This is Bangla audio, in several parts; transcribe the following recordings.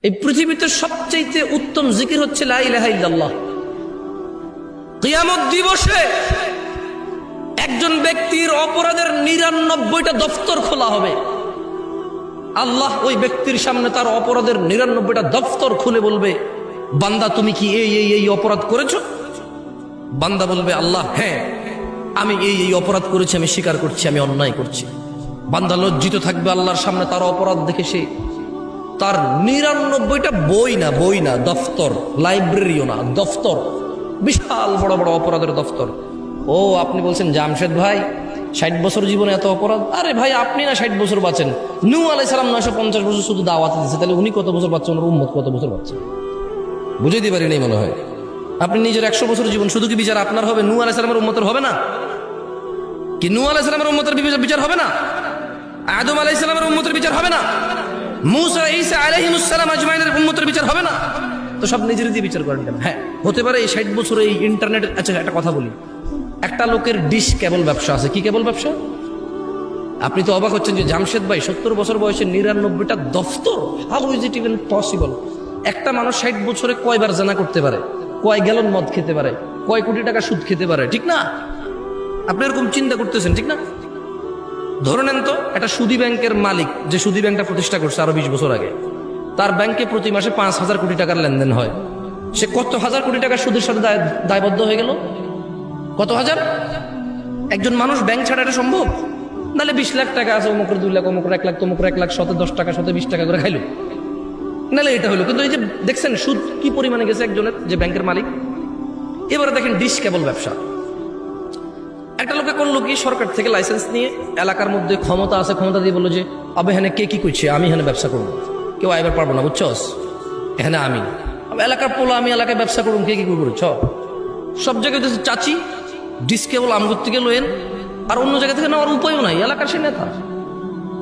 এই পৃথিবীতে সবচেয়ে উত্তম জিকির হচ্ছে লা ইলাহা ইল্লাল্লাহ। কিয়ামত দিবসে একজন ব্যক্তির অপরাধের 99টা দফতর খোলা হবে। আল্লাহ ওই ব্যক্তির সামনে তার অপরাধের 99টা দফতর খুলে বলবে, বান্দা তুমি কি এই অপরাধ করেছো? বান্দা বলবে, আল্লাহ হ্যাঁ, আমি এই অপরাধ করেছি, আমি স্বীকার করছি, আমি অন্যায় করছি। বান্দা লজ্জিত থাকবে আল্লাহর সামনে তার অপরাধ দেখে। সে তার 99টা বই না দফতর, লাইব্রেরিও না, দফতর, বিশাল বড় বড় অপরাধের দফতর। ও আপনি বলছেন জামশেদ ভাই 60 বছর জীবনে এত অপরাধ? আরে ভাই আপনি না 60 বছর বাঁচেন, নূহ আলাইহিস সালাম 950 বছর শুধু দাওয়াত দিয়েছে, তাহলে উনি কত বছর বাঁচছেন, ওনার উম্মত কত বছর বাঁচছে? বুঝে দিতে পারিনি মনে হয়। আপনি নিজের 100 বছর জীবন, শুধু কি বিচার আপনার হবে? নূহ আলাইহিস সালামের উম্মতের হবে না? কি নূহ আলাইহিস সালামের উম্মতের বিচার হবে না? আদম আলাইহিস সালামের উম্মতের বিচার হবে না? মুসা ঈসা আলাইহিমুস সালাম আজমাইনের উম্মতের বিচার হবে না? তো সব নিজের দিয়ে বিচার করেন কেন? হ্যাঁ হতে পারে এই 60 বছরে এই ইন্টারনেট। আচ্ছা একটা কথা বলি, একটা লোকের ডিশ কেবল ব্যবসা আছে। কি কেবল ব্যবসা? আপনি তো অবাক হচ্ছেন যে জামশেদ ভাই 70 বছর বয়সে 99টা দফতর, how is it even possible? একটা মানুষ 60 বছরে কয়বার জানা করতে পারে, কয় গ্যালন মদ খেতে পারে, কয় কোটি টাকা সুদ খেতে পারে, ঠিক না? আপনি এরকম চিন্তা করতেছেন, ঠিক না? ধরে নেন তো একটা সুদী ব্যাংকের মালিক, যে সুদী ব্যাংকটা প্রতিষ্ঠা করছে আরো 20 বছর আগে, তার ব্যাংকে প্রতি মাসে 5,000 কোটি টাকার লেনদেন হয়। সে কত হাজার কোটি টাকা সুদের সাথে দায়বদ্ধ হয়ে গেল? কত হাজার? একজন মানুষ ব্যাংক ছাড়া এটা সম্ভব? নাহলে 20 লাখ টাকা আছে, অমুকের 2 লাখ, অমুকের 1 লাখ, তমুকের 1 লাখ, শতে 10 টাকা, শতে 20 টাকা করে খাইলো, নাহলে এটা হলো। কিন্তু এই যে দেখছেন সুদ কি পরিমাণে গেছে একজনের, যে ব্যাংকের মালিক। এবারে দেখেন ডিশ কেবল ব্যবসা। একটা লোকে করলো কি, সরকার থেকে লাইসেন্স নিয়ে এলাকার মধ্যে ক্ষমতা আছে, ক্ষমতা দিয়ে বললো যে আবে এখানে কে কি করছে, আমি এখানে ব্যবসা করবো, কেউ আইবার পারবো না, বুঝছস? এখানে আমি এলাকার পোলা, আমি এলাকায় ব্যবসা করবো, কে কি করবো? সব জায়গায় চাচি ডিশ কেবল আমগুর থেকে লোয়েন, আর অন্য জায়গা থেকে নেওয়ার উপায়ও নাই। এলাকার সে নেতা,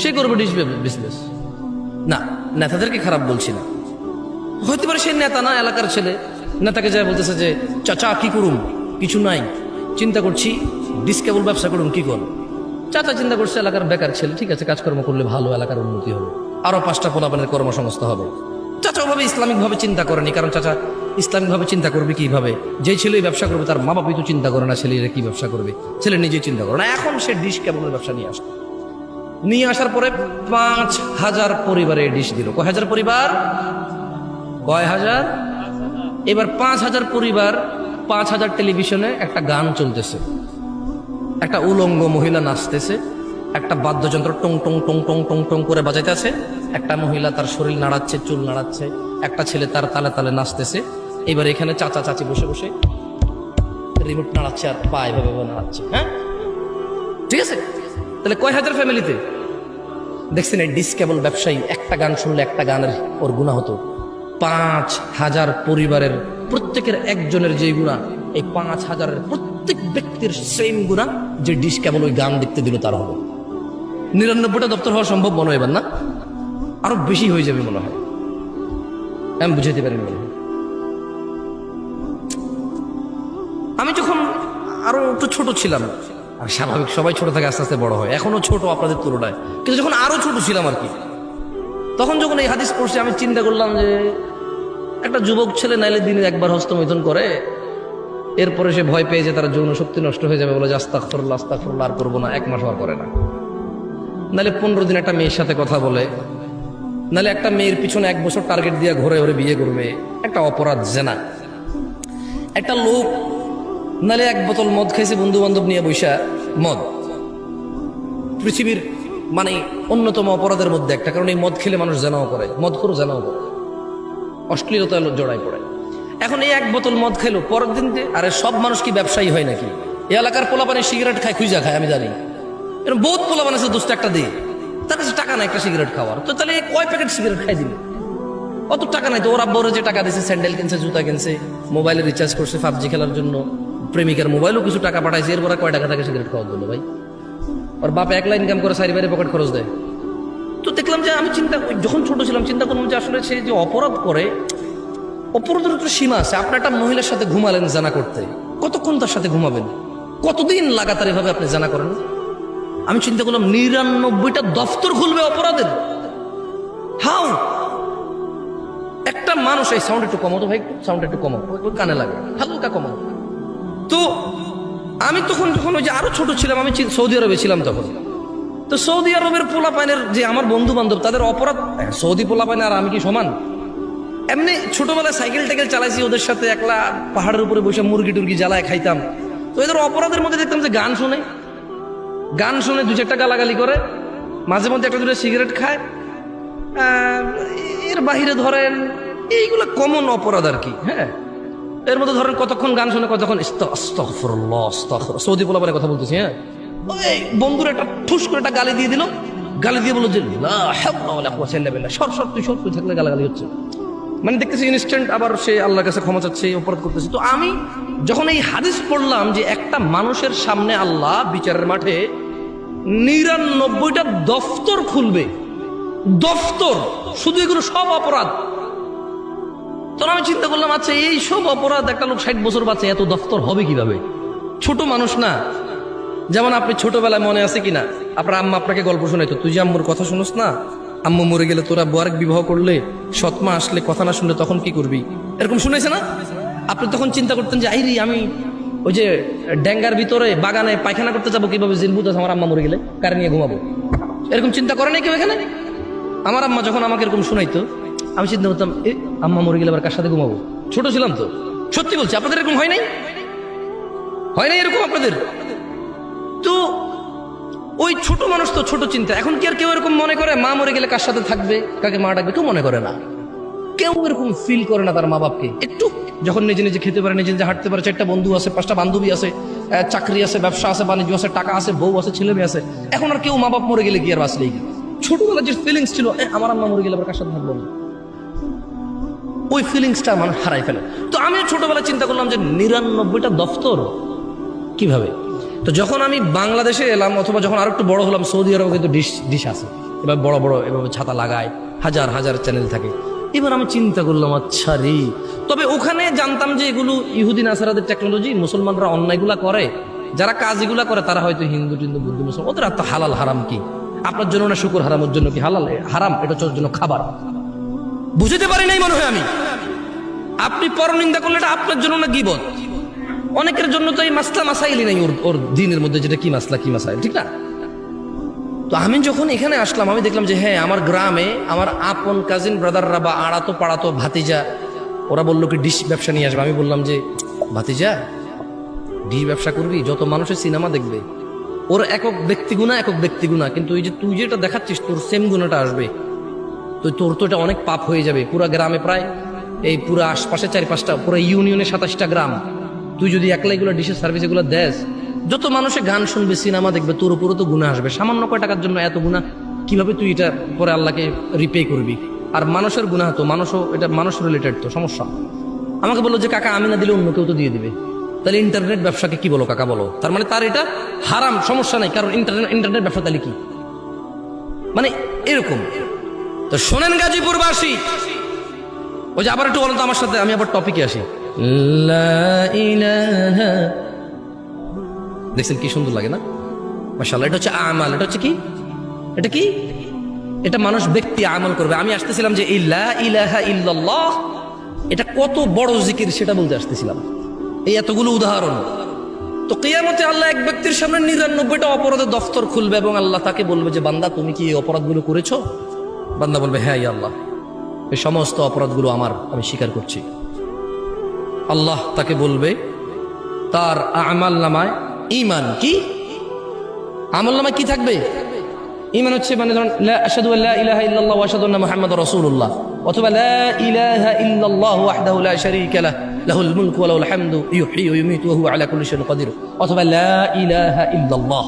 সে করবে ডিশ বিজনেস। না, নেতাদেরকে খারাপ বলছি না, হইতে পারে সে নেতা না, এলাকার ছেলে। নেতাকে যায় বলতেছে যে চাচা কি করুম, কিছু নাই, চিন্তা করছি ডিশ কেবল ব্যবসা করুন, কি করুন? চাচা চিন্তা করছে এলাকার বেকার ছেলে, ঠিক আছে কাজকর্ম করলে ভালো, এলাকার উন্নতি হবে, আরো 5টা পোলাপানের কর্মসংস্থান হবে। চাচা ওভাবে ইসলামিক ভাবে চিন্তা করেনি, কারণ চাচা ইসলামিক ভাবে চিন্তা করবে কিভাবে? যে ছেলে ব্যবসা করবে তার মা বাবাই তো চিন্তা করে না ছেলেরা কি ব্যবসা করবে, ছেলে নিজেই চিন্তা করে না। এখন সে ডিশ কেবলের ব্যবসা নিয়ে আসার পরে 5,000 পরিবারে ডিশ দিল। কয় হাজার পরিবার? কয় হাজার? এবার 5,000 পরিবার, 5,000 টেলিভিশনে একটা গান চলতেছে, একটা উলঙ্গ মহিলা নাচতেছে, একটা বাদ্যযন্ত্র টং টং টং টং টং টং করে বাজাইতেছে, একটা মহিলা তার শরীর নাড়াচ্ছে, চুল নাড়াচ্ছে, একটা ছেলে তার তালে তালে নাচতেছে। এবার এখানে চাচা চাচি বসে বসে রিমোট নাড়াচ্ছে আর পা এভাবে নাড়াচ্ছে। হ্যাঁ ঠিক আছে, তাহলে কয় হাজার ফ্যামিলিতে? দেখছেন এই ডিশ কেবল ব্যবসায়ী একটা গান শুনলে একটা গানের ওর গুণা হতো 5,000 পরিবারের প্রত্যেকের একজনের যে গুণা, এই 5,000-এর প্রত্যেক ব্যক্তির সেম গুণা যে ডিশ কেবল ওই গান দেখতে দিল তার হবে। 99টা দপ্তর হওয়া সম্ভব মনে হয়? এবার না আরো বেশি হয়ে যাবে মনে হয়, আমি বুঝাইতে পারি মনে হয়। আমি যখন আরো একটু ছোট ছিলাম, আর স্বাভাবিক সবাই ছোট থেকে আস্তে আস্তে বড় হয়, এখনো ছোট আপনাদের তুলনায়, কিন্তু যখন আরো ছোট ছিলাম আর কি, তখন যখন এই হাদিস পড়ছি আমি চিন্তা করলাম যে একটা যুবক ছেলে নাইলে দিনে একবার হস্তমৈথুন করে, এরপরে সে ভয় পেয়ে যে তার যৌন শক্তি নষ্ট হয়ে যাবে, বলে আস্তাগফিরুল্লাহ আস্তাগফিরুল্লাহ, আর করবো না, 1 মাস আর করে না। নাহলে 15 দিন একটা মেয়ের সাথে কথা বলে, নাহলে একটা মেয়ের পিছনে 1 বছর টার্গেট দিয়ে ঘরে ওরে বিয়ে করবে, একটা অপরাধ জেনা। একটা লোক নাহলে 1 বোতল মদ খাইছে বন্ধু বান্ধব নিয়ে বৈশা, মদ পৃথিবীর মানে অন্যতম অপরাধের মধ্যে একটা, কারণ এই মদ খেলে মানুষ জানাও করে, মদ করে জানাও করে, অশ্লীলতা জড়াই পড়ে। এখন এই 1 বোতল মদ খেলো, পরের দিন আরে সব মানুষ কি ব্যবসায়ী হয় নাকি? এই এলাকার পোলাপানে সিগারেট খায়, খুঁজা খায়, আমি জানি এরকম বহুত পোলাপান আছে, দোস্ত একটা দিয়ে, তার কাছে টাকা নাই একটা সিগারেট খাওয়ার, তো তাহলে কয় প্যাকেট সিগারেট খাই দিল? অত টাকা নাই তো, ওরা বড় যে টাকা দিয়েছে, স্যান্ডেল কিনছে, জুতা কিনছে, মোবাইলে রিচার্জ করছে PUBG খেলার জন্য, প্রেমিকার মোবাইলও কিছু টাকা পাঠাইছে, এরপরে কয় টাকা থাকে সিগারেট খাওয়ার জন্য? ভাই ওর বাপ 1 লাখ ইনকাম করে 4 বাইরে পকেট খরচ দেয়। তো দেখলাম যে আমি যখন ছোট ছিলাম চিন্তা করলাম যে আসলে সে যে অপরাধ করে, অপরাধের একটা সীমা আছে। আপনি একটা মহিলার সাথে ঘুমালেন জানা করতে, কতক্ষণ তার সাথে ঘুমাবেন? কতদিন লাগাতার এভাবে আপনি জানা করেন? আমি চিন্তা করলাম 99টা দফতর খুলবে অপরাধের। হাউ একটা মানুষ, এই সাউন্ড একটু কমাতো ভাই, সাউন্ড একটু কমাও, ওই কানে লাগে, হালকা কমাও। তো আমি তখন যখন ওই যে আরো ছোট ছিলাম, আমি সৌদি আরবে ছিলাম তখন। তো সৌদি আরবের পোলাপাইনের যে আমার বন্ধু বান্ধব, তাদের অপরাধ, সৌদি পোলাপাইন আর আমি কি সমান? এমনি ছোটবেলায় সাইকেল টাইকেল চালাইছি ওদের সাথে, একলা পাহাড়ের উপরে বসে মুরগি টুরগি জ্বালায় খাইতাম। তো এদের অপরাধের মধ্যে দেখতাম যে গান শুনে দু চারটা গালাগালি করে, মাঝে মধ্যে একটা দুটো সিগারেট খায়। এর বাহিরে ধরেন এইগুলো কমন অপরাধ আর কি। হ্যাঁ, এর মধ্যে ধরেন কতক্ষণ গান শুনে, কতক্ষণ সৌদি পোলাপানের কথা বলতেছি। হ্যাঁ, ওই বন্ধুর একটা ঠুস করে একটা গালি দিয়ে দিল, গালি দিয়ে বললো যে সর তুই থাকলে গালাগালি হচ্ছে। মানে দেখতেছি ইনস্ট্যান্ট আবার সে আল্লাহর কাছে ক্ষমা চাচ্ছে, অপরাধ করতেছে। তো আমি যখন এই হাদিস পড়লাম যে একটা মানুষের সামনে আল্লাহ বিচারের মাঠে 99টা দফতর খুলবে, দফতর, শুধু এগুলো সব অপরাধ। তখন আমি চিন্তা করলাম, আচ্ছা এই সব অপরাধ একটা লোক 60 বছর বাঁচে, এত দফতর হবে কিভাবে? ছোট মানুষ না। যেমন আপনি ছোটবেলায় মনে আছে কিনা, আপনার আম্মা আপনাকে গল্প শোনাইতো, তুই যে আম্মুর কথা শুনোস না, আম্মু মরে গেলে তোরা আরেক বিবাহ করলে, সৎমা আসলে কথা না শুনলে তখন কি করবি, এরকম শুনেছে না? আপনি তখন চিন্তা করতেন যে আইরি আমি ওই যে ড্যাঙ্গার ভিতরে বাগানে পায়খানা করতে যাবো কিভাবে, জিনবুত আছে আমার আম্মা মরে গেলে, কারে নিয়ে ঘুমাবো, এরকম চিন্তা করে নাই কেউ এখানে? আমার আম্মা যখন আমাকে এরকম শোনাইতো, আমি চিন্তা করতাম, আম্মা মরে গেলে আবার কার সাথে ঘুমাবো? ছোট ছিলাম তো, সত্যি বলছি। আপনাদের এরকম হয় নাই এরকম আপনাদের? তো ওই ছোট মানুষ তো ছোট চিন্তা। এখন কি আর কেউ এরকম মনে করে মা মরে গেলে কার সাথে থাকবে, কাকে মা ডাকবে? কেউ মনে করে না, কেউ এরকম ফিল করে না তার মা বাপকে। একটু যখন নিজে নিজে খেতে পারে, নিজে নিজে হাঁটতে পারে, 4টা বন্ধু আছে, 5টা বান্ধবী আছে, চাকরি আছে, ব্যবসা আছে, বাণিজ্য আছে, টাকা আছে, বউ আছে, ছেলে মেয়ে আছে, এখন আর কেউ মা বাপ মরে গেলে কি আর বাঁচলেই কি? ছোটবেলার যে ফিলিংস ছিল, আমার আম্মা মরে গেলে আবার কার সাথে থাকবো, ওই ফিলিংসটা মানুষ হারাই ফেলে। তো আমি ছোটবেলায় চিন্তা করলাম যে 99টা দফতর কিভাবে? তো যখন আমি বাংলাদেশে এলাম, অথবা যখন আরো একটু বড় হলাম, সৌদি আরবে কিন্তু ডিশ আছে, এবার বড় বড় এভাবে ছাতা লাগায়, হাজার হাজার চ্যানেল থাকে। এবার আমি চিন্তা করলাম, আচ্ছা রে, তবে ওখানে জানতাম যে এগুলো ইহুদি নাসারাদের টেকনোলজি, মুসলমানরা অন্যায়গুলা করে, যারা কাজগুলা করে তারা হয়তো হিন্দু টিন্দু বুদ্ধ মুসলমান, ওদের আর তো হালাল হারাম কি? আপনার জন্য না শুকুর হারামের জন্য কি হালাল হারাম? এটা হচ্ছে ওর জন্য খাবার। বুঝতে পারি নাই মনে হয় আমি। আপনি পরনিন্দা করলে এটা আপনার জন্য না গীবত? অনেকের জন্য তো এই মাসলা মাসাইলই নাই ওর দিনের মধ্যে, যেটা কি মাসলা কি মাসাইল, ঠিক না? তো আমি যখন এখানে আসলাম, আমি দেখলাম যে হ্যাঁ, আমার গ্রামে আমার আপন কাজিন ব্রাদাররা বা আড়াতো পাড়াতো ভাতিজা, ওরা বললো কি ডিশ ব্যবসা নিয়ে আসবে। আমি বললাম যে ভাতিজা, ডিশ ব্যবসা করবি, যত মানুষের সিনেমা দেখবে, ওর একক ব্যক্তিগুণা, কিন্তু এই যে তুই যেটা দেখাচ্ছিস, তোর সেম গুণাটা আসবে, তো তোর তো এটা অনেক পাপ হয়ে যাবে। পুরা গ্রামে প্রায় এই পুরো আশপাশে 4-5টা, পুরো ইউনিয়নে 27টা গ্রাম, তুই যদি একলা এগুলো ডিশের সার্ভিস এগুলো দেস, যত মানুষে গান শুনবে, সিনেমা দেখবে, তোর উপরও তো গুনাহ আসবে। সামান্য কয় টাকার জন্য এত গুনাহ, কিভাবে তুই এটা পরে আল্লাহকে রিপে করবি? আর মানুষের গুনাহ তো এটা মানুষ রিলেটেড, তো সমস্যা। আমাকে বললো যে কাকা, আমি না দিলে অন্য কেউ তো দিয়ে দিবে, তাহলে ইন্টারনেট ব্যবসাকে কি বলো কাকা, বলো? তার মানে তার এটা হারাম, সমস্যা নাই, কারণ ইন্টারনেট ব্যবসা তাহলে কি? মানে এরকম। তো শোনেন গাজীপুরবাসী, ওই যে আবার একটু বলেন তো আমার সাথে, আমি আবার টপিকে আসি। দেখছেন কি সুন্দর লাগে না? মাশাআল্লাহ। এটা হচ্ছে আমাল। এটা হচ্ছে কি? এটা মানুষ ব্যক্তি আমল করবে। আমি আসতেছিলাম যে লা ইলাহা ইল্লাল্লাহ, এটা কত বড় জিকির সেটা বলতে আসতেছিলাম। এই এতগুলো উদাহরণ। তো কিয়ামতে আল্লাহ এক ব্যক্তির সামনে 99টা অপরাধের দফতর খুলবে এবং আল্লাহ তাকে বলবে যে বান্দা, তুমি কি এই অপরাধগুলো করেছো? বান্দা বলবে হ্যাঁ ইয়া আল্লাহ, এই সমস্ত অপরাধগুলো আমার, আমি স্বীকার করছি। আল্লাহ তাকে বলবে তার আমাল নামায় ঈমান, কি আমল নামায় কি থাকবে? ঈমান হচ্ছে মানে ধরুন আশহাদু আল্লা ইলাহা ইল্লাল্লাহ ওয়া আশহাদু আন্না মুহাম্মাদুর রাসূলুল্লাহ, অথবা লা ইলাহা ইল্লাল্লাহ ওয়াহদাহু লা শারীকা লাহু লাহুল মুলকু ওয়া লাহুল হামদু ইউহয়ী ওয়া ইউমীতু ওয়া হুয়া আলা কুল্লি শাইইন কাদির, অথবা লা ইলাহা ইল্লাল্লাহ।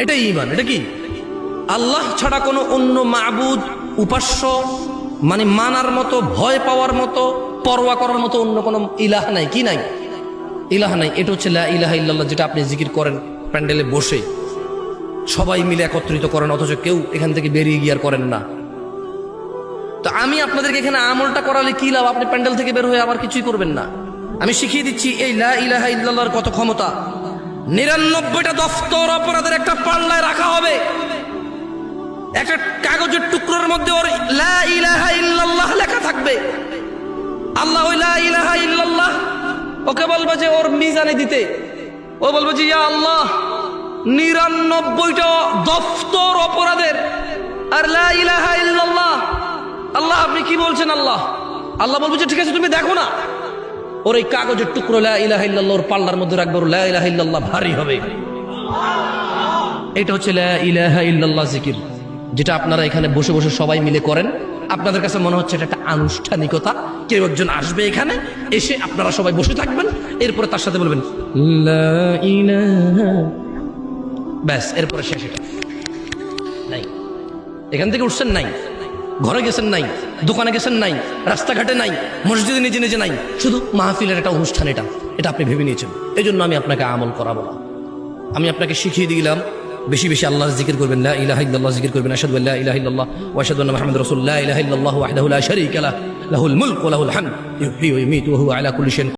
এটাই ঈমান। এটা কি? আল্লাহ ছাড়া কোনো অন্য মাবুদ, উপাস্য, মানে মানার মতো, ভয় পাওয়ার মতো, পরোয়া করার মতো অন্য কোনো ইলাহ নাই। কি নাই? ইলাহ নাই। এটা হচ্ছে লা ইলাহা ইল্লাল্লাহ, যেটা আপনি জিকির করেন প্যান্ডেলে বসে, সবাই মিলে একত্রিত করেন, অথচ কেউ এখান থেকে বেরিয়ে গিয়ে আর করেন না। তো আমি আপনাদেরকে এখানে আমলটা করালে কি লাভ? আপনি প্যান্ডেল থেকে বের হয়ে আবার কিছুই করবেন না। আমি শিখিয়ে দিচ্ছি এই লা ইলাহা ইল্লাল্লাহর কত ক্ষমতা। 99টা দফতর অপরাধের একটা পাল্লায় রাখা হবে, একটা কাগজের টুকরোর মধ্যে ওর লা ইলাহা ইল্লাল্লাহ লেখা থাকবে। ওকে বলবে যে ওর মিজানে দিতে, ও বলবে যে ইয়া আল্লাহ 99টা দফতর অপরাধের আর লা ইলাহা ইল্লাল্লাহ। আল্লাহ আপনি কি বলছেন? আল্লাহ আল্লাহ বলবে যে ঠিক আছে তুমি দেখো না। ওর এই কাগজের টুকরো লা ইলাহা ইল্লাল্লাহ ওর পাল্লার মধ্যে রাখবে, ওর লা ইলাহা ইল্লাল্লাহ ভারী হবে। এটা হচ্ছে লা ইলাহা ইল্লাল্লাহ জিকির, যেটা আপনারা এখানে বসে বসে সবাই মিলে করেন। আপনাদের কাছে মনে হচ্ছে এটা একটা আনুষ্ঠানিকতা, কেউ একজন আসবে এখানে, এসে আপনারা সবাই বসে থাকবেন, এরপরে তার সাথে বলবেন লা ইলাহা, ব্যাস, এরপরে শেষ। এটা নাই, এখান থেকে উঠছেন নাই, ঘরে গেছেন নাই, দোকানে গেছেন নাই, রাস্তাঘাটে নাই, মসজিদে নিজে নিজে নাই, শুধু মাহফিলের একটা অনুষ্ঠান। এটা আপনি ভেবে নিয়েছেন। এই জন্য আমি আপনাকে আমল করাবো না, আমি আপনাকে শিখিয়ে দিলাম বেশি বেশি আল্লাহর জিকির করবেন, লা ইলাহা ইল্লাল্লাহ জিকির করবেন, আশহাদু আল্লা ইলাহা ইল্লাল্লাহ ওয়া আশহাদু আন্না মুহাম্মাদার রাসূলুল্লাহ, লা ইলাহা ইল্লাল্লাহু ওয়াহদাহু লা শারীকা লাহু, লাহুল মুলকু ওয়া লাহুল হামদ, ইউহয়ী ওয়া ইউমীতু ওয়া হুয়া আলা কুল্লি শাইইন